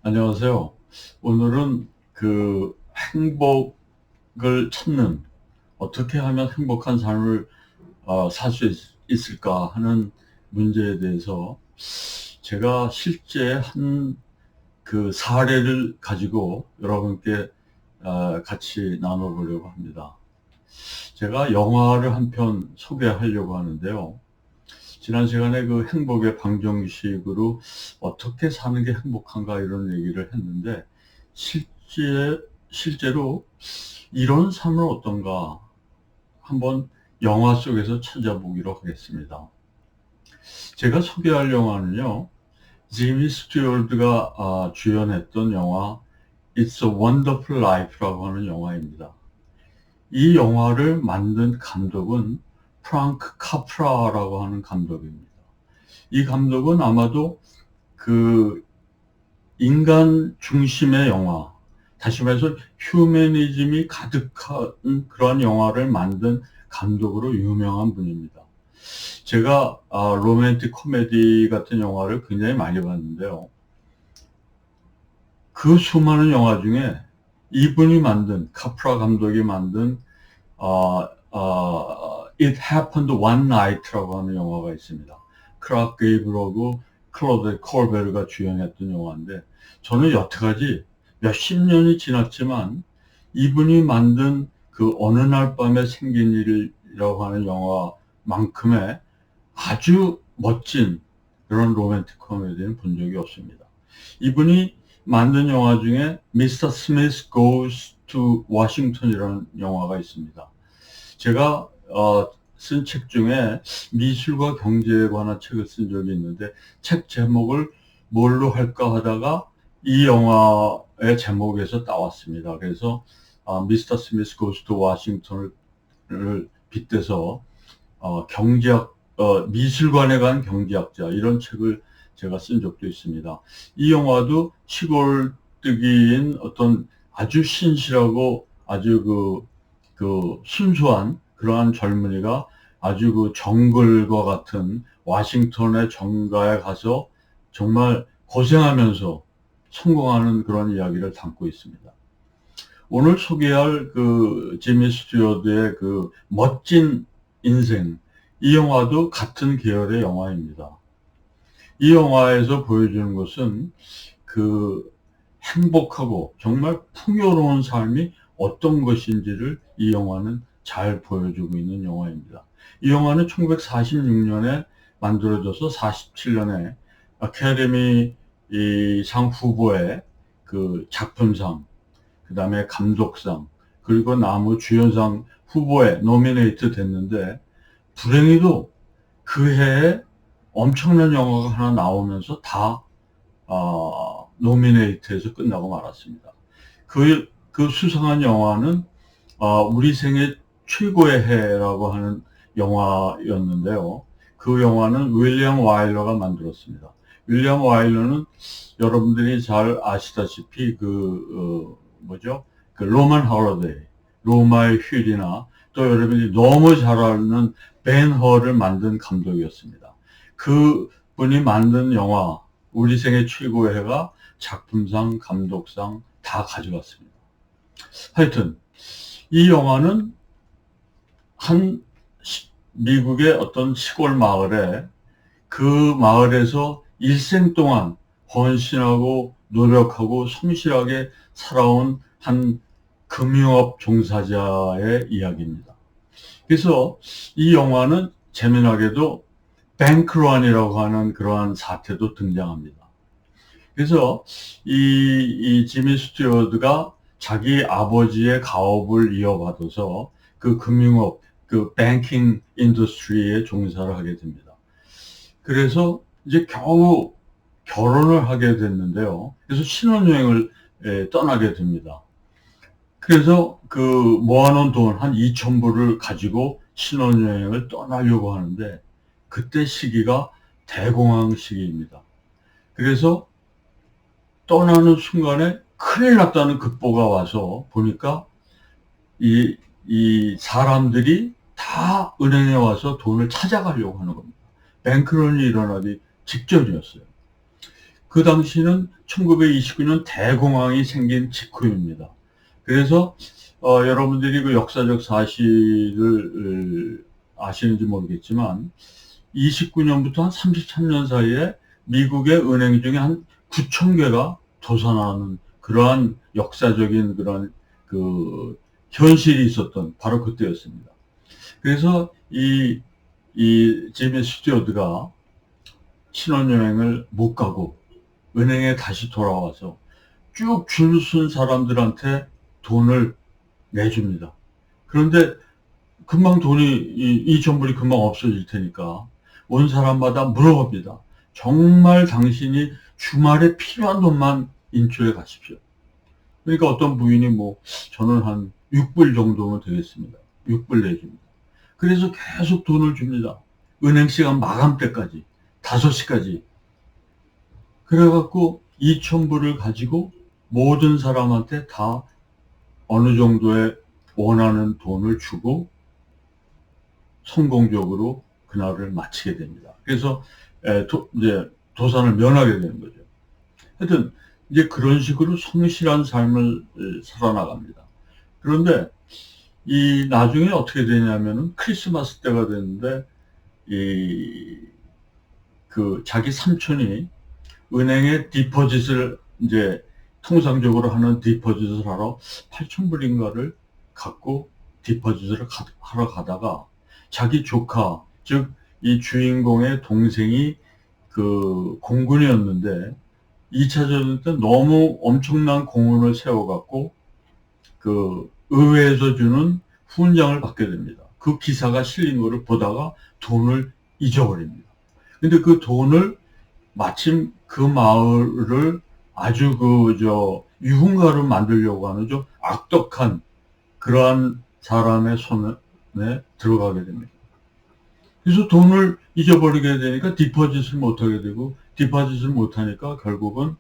안녕하세요. 오늘은 행복을 찾는, 어떻게 하면 행복한 삶을 살 수 있을까 하는 문제에 대해서 제가 실제 한 사례를 가지고 여러분께 같이 나눠보려고 합니다. 제가 영화를 한 편 소개하려고 하는데요. 지난 시간에 행복의 방정식으로 어떻게 사는 게 행복한가 이런 얘기를 했는데, 실제로 이런 삶은 어떤가 한번 영화 속에서 찾아보기로 하겠습니다. 제가 소개할 영화는요, 지미 스튜어드가 주연했던 영화 It's a Wonderful Life라고 하는 영화입니다. 이 영화를 만든 감독은 프랑크 카프라라고 하는 감독입니다. 이 감독은 아마도 그 인간 중심의 영화, 다시 말해서 휴머니즘이 가득한 그런 영화를 만든 감독으로 유명한 분입니다. 제가 로맨틱 코미디 같은 영화를 굉장히 많이 봤는데요. 그 수많은 영화 중에 이분이 만든, 카프라 감독이 만든 It Happened One Night라고 하는 영화가 있습니다. 크락 게이블하고 클로드 콜베르가 주연했던 영화인데, 저는 여태까지 몇십 년이 지났지만 이분이 만든 그 어느 날 밤에 생긴 일이라고 하는 영화만큼의 아주 멋진 그런 로맨틱 코미디는 본 적이 없습니다. 이분이 만든 영화 중에 Mr. Smith Goes to Washington이라는 영화가 있습니다. 제가 쓴 책 중에 미술과 경제에 관한 책을 쓴 적이 있는데, 책 제목을 뭘로 할까 하다가 이 영화의 제목에서 따왔습니다. 그래서 미스터 스미스 고스 투 워싱턴을 빗대서 경제학, 미술관에 간 경제학자, 이런 책을 제가 쓴 적도 있습니다. 이 영화도 시골뜨기인 어떤 아주 신실하고 아주 순수한 그러한 젊은이가 아주 정글과 같은 와싱턴의 정가에 가서 정말 고생하면서 성공하는 그런 이야기를 담고 있습니다. 오늘 소개할 지미 스튜어드의 멋진 인생, 이 영화도 같은 계열의 영화입니다. 이 영화에서 보여주는 것은 행복하고 정말 풍요로운 삶이 어떤 것인지를 이 영화는 잘 보여주고 있는 영화입니다. 이 영화는 1946년에 만들어져서 47년에 아카데미 상 후보에 작품상, 그 다음에 감독상, 그리고 나무 주연상 후보에 노미네이트 됐는데, 불행히도 그 해에 엄청난 영화가 하나 나오면서 다 노미네이트에서 끝나고 말았습니다. 그 수상한 영화는 우리 생애 최고의 해라고 하는 영화였는데요. 그 영화는 윌리엄 와일러가 만들었습니다. 윌리엄 와일러는 여러분들이 잘 아시다시피 로만 홀리데이, 로마의 휴일이나, 또 여러분이 너무 잘 아는 벤 허를 만든 감독이었습니다. 그 분이 만든 영화 우리 생애 최고의 해가 작품상, 감독상 다 가져갔습니다. 하여튼 이 영화는 미국의 어떤 시골 마을에, 그 마을에서 일생 동안 헌신하고 노력하고 성실하게 살아온 한 금융업 종사자의 이야기입니다. 그래서 이 영화는 재미나게도 뱅크런이라고 하는 그러한 사태도 등장합니다. 그래서 이 지미 스튜어드가 자기 아버지의 가업을 이어받아서 금융업, 뱅킹 인더스트리에 종사를 하게 됩니다. 그래서 이제 겨우 결혼을 하게 됐는데요. 그래서 신혼여행을 떠나게 됩니다. 그래서 모아놓은 돈 한 2,000불을 가지고 신혼여행을 떠나려고 하는데, 그때 시기가 대공황 시기입니다. 그래서 떠나는 순간에 큰일 났다는 급보가 와서 보니까 이 사람들이 다 은행에 와서 돈을 찾아가려고 하는 겁니다. 뱅크런이 일어나기 직전이었어요. 그 당시는 1929년 대공황이 생긴 직후입니다. 그래서 여러분들이 그 역사적 사실을 아시는지 모르겠지만 29년부터 한 33년 사이에 미국의 은행 중에 한 9천 개가 도산하는 그러한 역사적인 그런 그 현실이 있었던 바로 그때였습니다. 그래서 이 제임스 스튜어트가 신혼여행을 못 가고 은행에 다시 돌아와서 쭉 줄 쓴 사람들한테 돈을 내줍니다. 그런데 금방 돈이 2,000불이 금방 없어질 테니까 온 사람마다 물어봅니다. 정말 당신이 주말에 필요한 돈만 인출해 가십시오. 그러니까 어떤 부인이 저는 한 6불 정도면 되겠습니다. 6불 내줍니다. 그래서 계속 돈을 줍니다. 은행 시간 마감 때까지 5시까지. 그래갖고 2,000불을 가지고 모든 사람한테 다 어느 정도의 원하는 돈을 주고 성공적으로 그날을 마치게 됩니다. 그래서 이제 도산을 면하게 되는 거죠. 하여튼 이제 그런 식으로 성실한 삶을 살아나갑니다. 그런데 이 나중에 어떻게 되냐면은 크리스마스 때가 됐는데 그 자기 삼촌이 은행에 디포짓을 이제 통상적으로 하는 디포짓을 하러 8,000불인가를 갖고 디포짓을 하러 가다가 자기 조카, 즉 이 주인공의 동생이 그 공군이었는데 2차 전쟁 때 너무 엄청난 공훈을 세워갖고 그 의회에서 주는 훈장을 받게 됩니다. 그 기사가 실린 거를 보다가 돈을 잊어버립니다. 근데 그 돈을 마침 그 마을을 아주 유흥가로 만들려고 하는 좀 악독한 그러한 사람의 손에 들어가게 됩니다. 그래서 돈을 잊어버리게 되니까 디포짓을 못하게 되고, 디포짓을 못하니까 결국은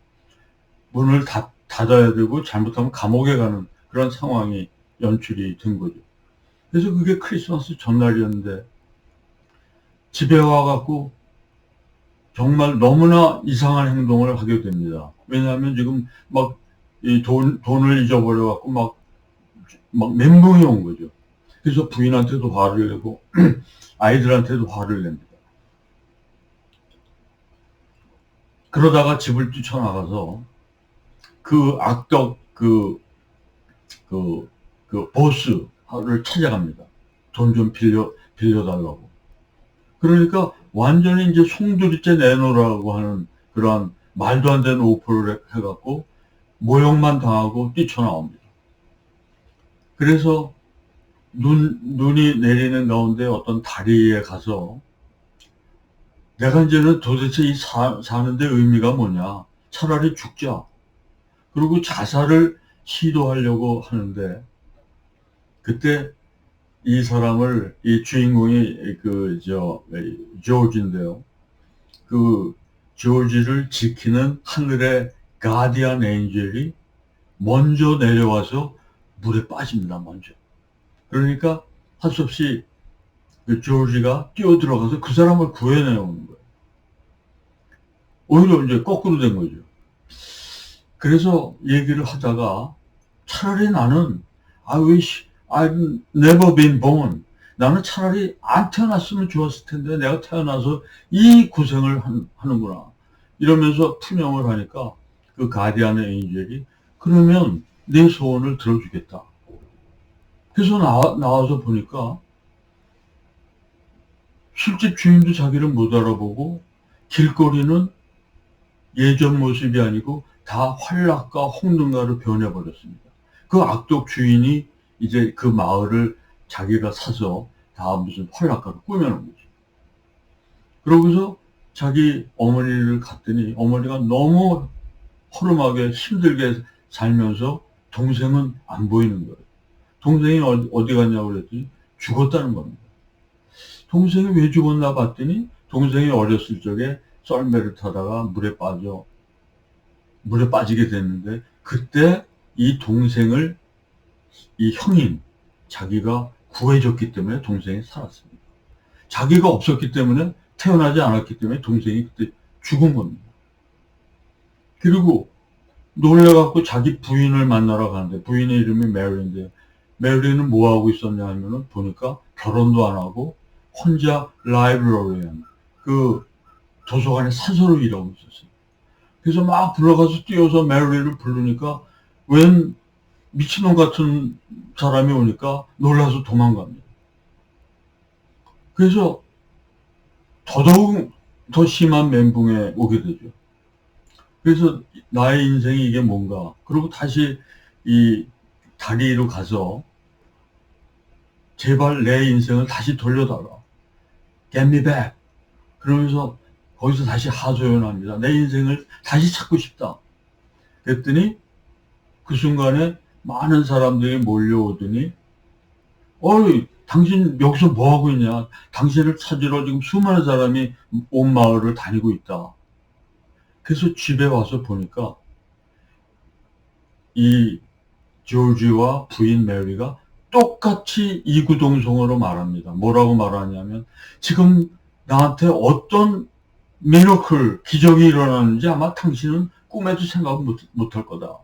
문을 닫아야 되고 잘못하면 감옥에 가는 그런 상황이 연출이 된 거죠. 그래서 그게 크리스마스 전날이었는데 집에 와갖고 정말 너무나 이상한 행동을 하게 됩니다. 왜냐하면 지금 이 돈을 잊어버려갖고 막 멘붕이 온 거죠. 그래서 부인한테도 화를 내고 아이들한테도 화를 냅니다. 그러다가 집을 뛰쳐나가서 그 악덕 보스를 찾아갑니다. 돈 좀 빌려달라고. 그러니까 완전히 이제 송두리째 내놓으라고 하는 그런 말도 안 되는 오퍼를 해갖고 모욕만 당하고 뛰쳐나옵니다. 그래서 눈이 내리는 가운데 어떤 다리에 가서 내가 이제는 도대체 이 사는데 의미가 뭐냐. 차라리 죽자. 그리고 자살을 시도하려고 하는데 그때 이 사람을, 이 주인공이 조지인데요. 그 조지를 지키는 하늘의 가디언 엔젤이 먼저 내려와서 물에 빠집니다, 먼저. 그러니까 할 수 없이 그 조지가 뛰어들어가서 그 사람을 구해내오는 거예요. 오히려 이제 거꾸로 된 거죠. 그래서 얘기를 하다가 차라리 나는 I've never been born. 나는 차라리 안 태어났으면 좋았을 텐데 내가 태어나서 이 고생을 하는구나. 이러면서 푸념을 하니까 그 가디안의 엔젤이 그러면 내 소원을 들어주겠다. 그래서 나와서 보니까 술집 주인도 자기를 못 알아보고 길거리는 예전 모습이 아니고 다 활락과 홍등가로 변해버렸습니다. 그 악독 주인이 이제 그 마을을 자기가 사서 다 무슨 활락가로 꾸며놓은 거죠. 그러고서 자기 어머니를 갔더니 어머니가 너무 허름하게 힘들게 살면서 동생은 안 보이는 거예요. 동생이 어디 갔냐고 그랬더니 죽었다는 겁니다. 동생이 왜 죽었나 봤더니 동생이 어렸을 적에 썰매를 타다가 물에 빠지게 됐는데 그때 이 동생을 이 형인 자기가 구해줬기 때문에 동생이 살았습니다. 자기가 없었기 때문에 태어나지 않았기 때문에 동생이 그때 죽은 겁니다. 그리고 놀래갖고 자기 부인을 만나러 가는데, 부인의 이름이 메리인데, 메리는 뭐 하고 있었냐 하면은 보니까 결혼도 안 하고 혼자 라이브러리언, 그 도서관에 산소를 일하고 있었어요. 그래서 막 불러가서 뛰어서 메리를 부르니까 웬 미친놈 같은 사람이 오니까 놀라서 도망갑니다. 그래서 더더욱 더 심한 멘붕에 오게 되죠. 그래서 나의 인생이 이게 뭔가, 그리고 다시 이 다리로 가서 제발 내 인생을 다시 돌려달라. Get me back. 그러면서 거기서 다시 하소연합니다. 내 인생을 다시 찾고 싶다. 그랬더니 그 순간에 많은 사람들이 몰려오더니, 어이, 당신 여기서 뭐 하고 있냐? 당신을 찾으러 지금 수많은 사람이 온 마을을 다니고 있다. 그래서 집에 와서 보니까 이 조지와 부인 메리가 똑같이 이구동성으로 말합니다. 뭐라고 말하냐면, 지금 나한테 어떤 미러클, 기적이 일어나는지 아마 당신은 꿈에도 생각 못할 거다.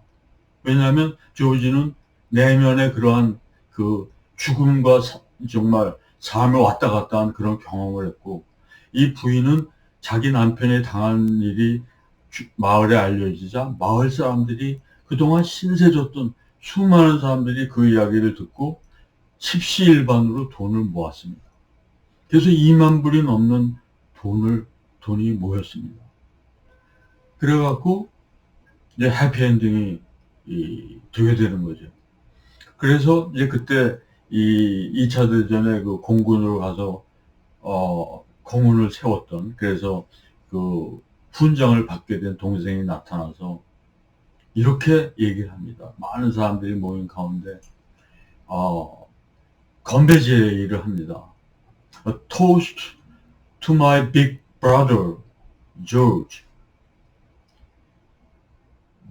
왜냐하면 조지는 내면의 그러한 그 죽음과 정말 삶을 왔다 갔다 한 그런 경험을 했고, 이 부인은 자기 남편이 당한 일이 마을에 알려지자 마을 사람들이 그동안 신세졌던 수많은 사람들이 그 이야기를 듣고 십시일반으로 돈을 모았습니다. 그래서 2만 불이 넘는 돈이 모였습니다. 그래갖고 이제 해피엔딩이 되게 되는 거죠. 그래서 이제 그때 이 2차 대전에 그 공군으로 가서 공훈을 세웠던, 그래서 그 훈장을 받게 된 동생이 나타나서 이렇게 얘기를 합니다. 많은 사람들이 모인 가운데 건배 제의를 합니다. A toast to my big brother, George,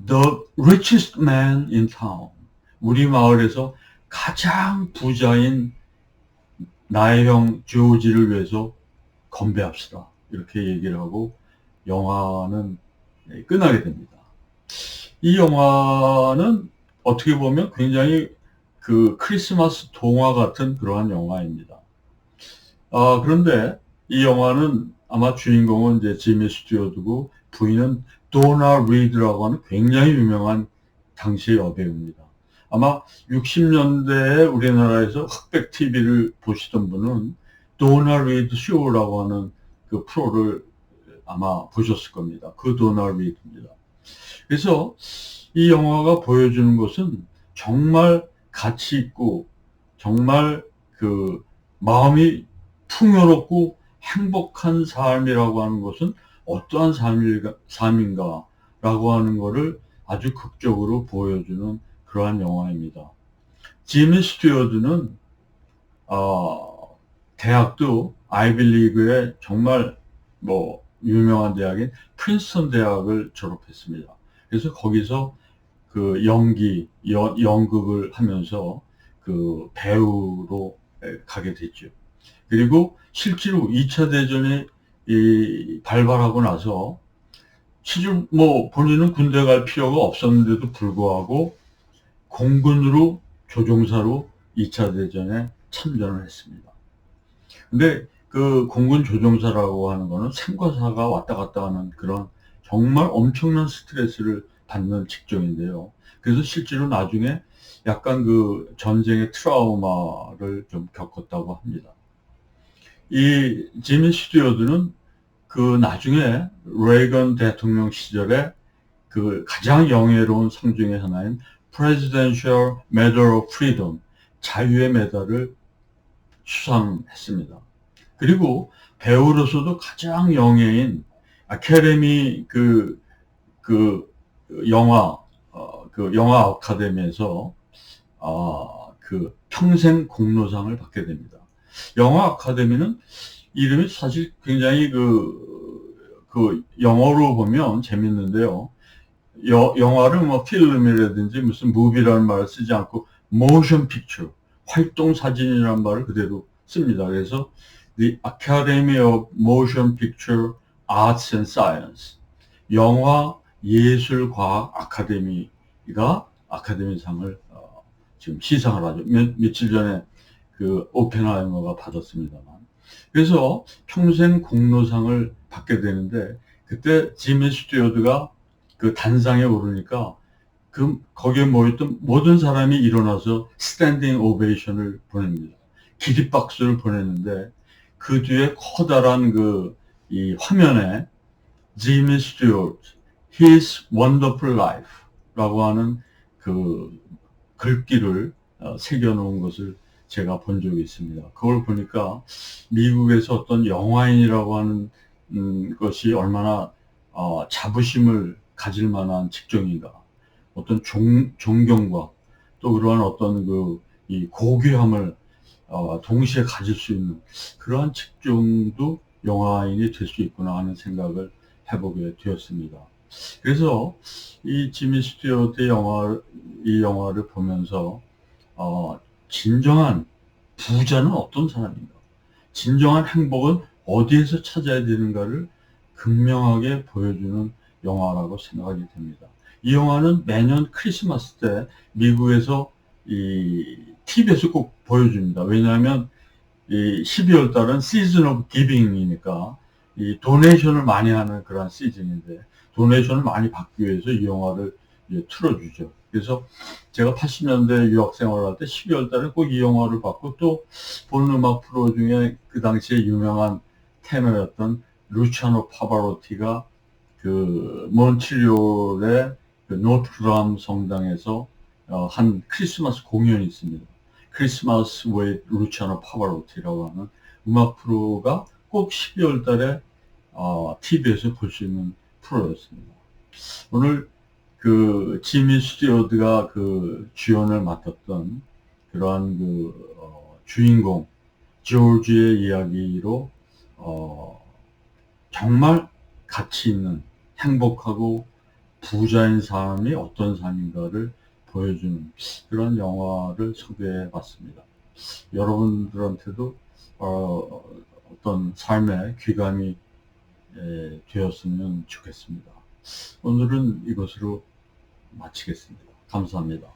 the richest man in town. 우리 마을에서 가장 부자인 나의 형 조지를 위해서 건배합시다. 이렇게 얘기를 하고 영화는 끝나게 됩니다. 이 영화는 어떻게 보면 굉장히 그 크리스마스 동화 같은 그러한 영화입니다. 그런데 이 영화는 아마 주인공은 이제 지미 스튜어드고 부인은 도나 리드라고 하는 굉장히 유명한 당시의 여배우입니다. 아마 60년대에 우리나라에서 흑백 TV를 보시던 분은 도나 리드 쇼라고 하는 그 프로를 아마 보셨을 겁니다. 그 도나 리드입니다. 그래서 이 영화가 보여주는 것은 정말 가치 있고 정말 그 마음이 풍요롭고 행복한 삶이라고 하는 것은 어떠한 삶인가라고 하는 것을 아주 극적으로 보여주는 그러한 영화입니다. 지미 스튜어드는 대학도 아이비리그의 정말 유명한 대학인 프린스턴 대학을 졸업했습니다. 그래서 거기서 그 연극을 하면서 그 배우로 가게 됐죠. 그리고 실제로 2차 대전이 발발하고 나서 실제 본인은 군대 갈 필요가 없었는데도 불구하고 공군으로 조종사로 2차 대전에 참전을 했습니다. 근데 그 공군 조종사라고 하는 거는 생과 사가 왔다 갔다 하는 그런 정말 엄청난 스트레스를 받는 직종인데요. 그래서 실제로 나중에 약간 그 전쟁의 트라우마를 좀 겪었다고 합니다. 이 지미 스튜어드는 그 나중에 레이건 대통령 시절에 그 가장 영예로운 상 중에 하나인 Presidential Medal of Freedom, 자유의 메달을 수상했습니다. 그리고 배우로서도 가장 영예인 아카데미 그 영화 아카데미에서 그 평생 공로상을 받게 됩니다. 영화 아카데미는 이름이 사실 굉장히 그 영어로 보면 재밌는데요. 영화를 필름이라든지 무슨 무비라는 말을 쓰지 않고 motion picture, 활동 사진이라는 말을 그대로 씁니다. 그래서 The Academy of Motion Picture Arts and Science, 영화, 예술과학 아카데미가 아카데미상을 지금 시상을 하죠. 며칠 전에 그 오펜하이머가 받았습니다만. 그래서 평생 공로상을 받게 되는데, 그때 지미 스튜어드가 그 단상에 오르니까 거기에 모였던 모든 사람이 일어나서 스탠딩 오베이션을 보냅니다. 기립박수를 보냈는데, 그 뒤에 커다란 이 화면에 지미 스튜어트 His Wonderful Life 라고 하는 그 글귀를 새겨놓은 것을 제가 본 적이 있습니다. 그걸 보니까 미국에서 어떤 영화인이라고 하는 것이 얼마나 자부심을 가질 만한 직종인가, 어떤 존경과 또 그러한 어떤 이 고귀함을 동시에 가질 수 있는 그러한 직종도 영화인이 될 수 있구나 하는 생각을 해보게 되었습니다. 그래서 이 지미 스튜어트의 이 영화를 보면서 진정한 부자는 어떤 사람인가, 진정한 행복은 어디에서 찾아야 되는가를 극명하게 보여주는 영화라고 생각이 됩니다. 이 영화는 매년 크리스마스 때 미국에서 이 TV에서 꼭 보여줍니다. 왜냐하면 이 12월 달은 시즌 오브 기빙이니까 이 도네이션을 많이 하는 그런 시즌인데, 도네이션을 많이 받기 위해서 이 영화를 이제 틀어주죠. 그래서 제가 80년대 유학 생활할 때 12월 달에 꼭 이 영화를 봤고, 또 보는 음악 프로 중에 그 당시에 유명한 테너였던 루치아노 파바로티가 그 몬트리올의 그 노트르담 성당에서 한 크리스마스 공연이 있습니다. 크리스마스 웨이 루치아노 파바로티라고 하는 음악 프로가 꼭 12월 달에 TV에서 볼 수 있는 프로였습니다. 오늘 그 지미 스튜어드가 그 주연을 맡았던 그러한 주인공 조지의 이야기로 정말 가치 있는 행복하고 부자인 삶이 어떤 삶인가를 보여주는 그런 영화를 소개해 봤습니다. 여러분들한테도 어떤 삶의 귀감이 되었으면 좋겠습니다. 오늘은 이것으로 마치겠습니다. 감사합니다.